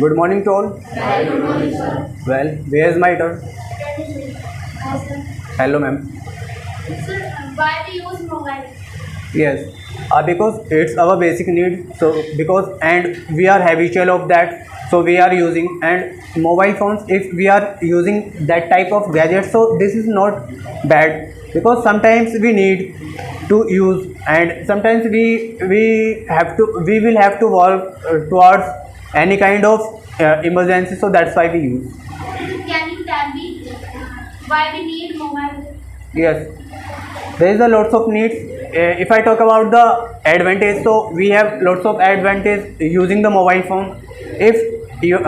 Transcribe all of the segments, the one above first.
Good morning to all. Hi, good morning, sir. Well, where is my turn? Hi, sir. Hello, ma'am. Sir, why we use mobile? Yes, because it's our basic need. So because and we are habitual of that. So we are using and mobile phones. If we are using that type of gadget, so this is not bad because sometimes we need to use and sometimes we will have to work towards any kind of emergency. So that's why we use. Can you tell me why we need mobile? Yes, there is a lots of needs. If I talk about the advantage, so we have lots of advantage using the mobile phone. If you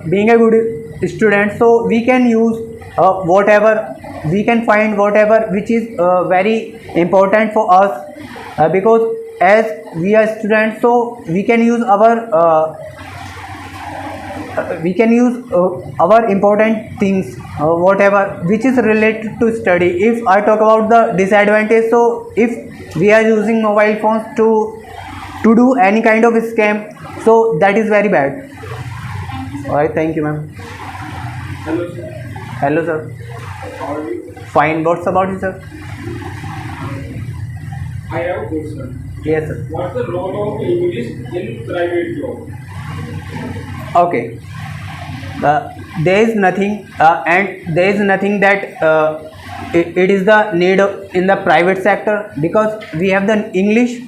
being a good student, so we can use whatever we can find whatever which is very important for us because as we are students, so we can use our important things whatever which is related to study. If I talk about the disadvantage, so if we are using mobile phones to do any kind of scam, so that is very bad. All right, thank you, ma'am. Hello, sir. Hello, sir. How are you? Fine, what's about you, sir? I have a question. Yes, sir. What's the role of English in private job? Okay, there is nothing and there is nothing that it is the need in the private sector because we have the English.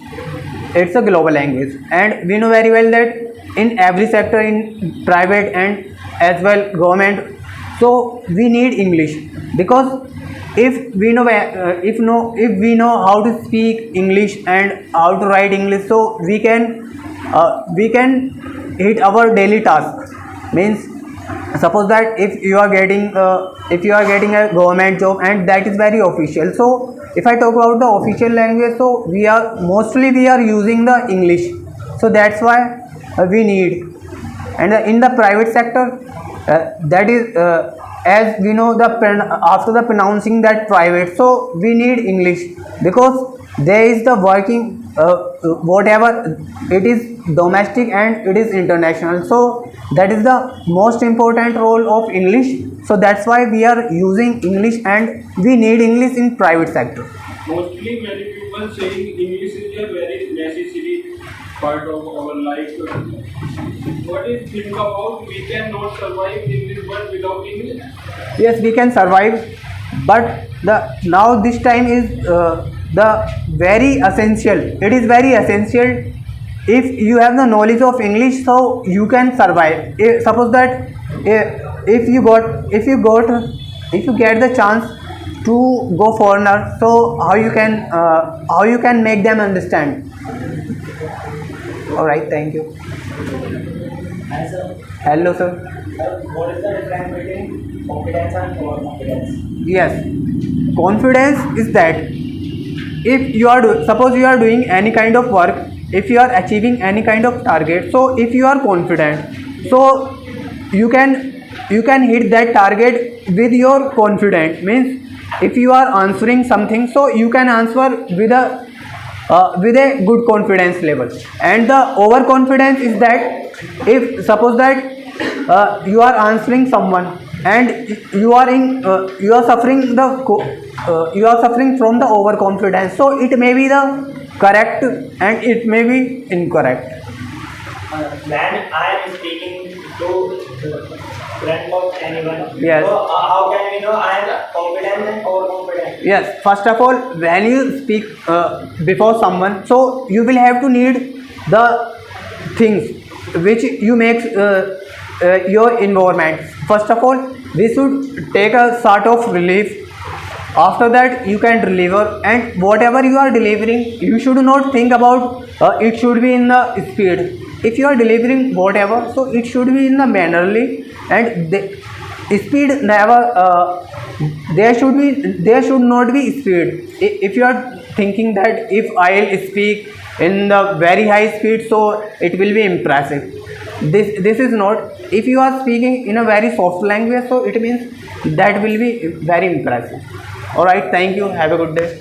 It's a global language and we know very well that in every sector in private and as well government, so we need English because if we know if we know how to speak English and how to write English, so we can hit our daily task. Means suppose that if you are getting a government job and that is very official, so if I talk about the official language, so we are using the English, so that's why we need. And in the private sector, that is as we know after the pronouncing that private, so we need English because there is the working whatever it is domestic and it is international, so that is the most important role of English. So that's why we are using English and we need English in private sector. Mostly, many people saying English is a very necessary part of our life. What do you think about we cannot survive in this world without English? Yes, we can survive, but the now this time is the very essential. It is very essential. If you have the knowledge of English, so you can survive. Suppose that if you get the chance to go foreigner, so how you can make them understand. All right, thank you. Hi, sir. Hello, sir. What is the difference between confidence and overconfidence? Yes, confidence is that if you are suppose you are doing any kind of work, if you are achieving any kind of target, so if you are confident, so you can hit that target with your confidence. Means if you are answering something, so you can answer with a good confidence level. And the overconfidence is that if suppose that you are answering someone and you are suffering you are suffering from the overconfidence, so it may be the correct and it may be incorrect. When I am speaking to friend of anyone, Yes. so how can we know I am confident and overconfident? Yes, first of all, when you speak before someone, so you will have to need the things which you make your environment. First of all, we should take a sort of relief. After that, you can deliver, and whatever you are delivering, you should not think about it should be in the speed. If you are delivering whatever, so it should be in the mannerly, and the speed never. There should not be speed. If you are thinking that if I'll speak in the very high speed, so it will be impressive. This is not. If you are speaking in a very soft language, so it means that will be very impressive. All right, thank you. Have a good day.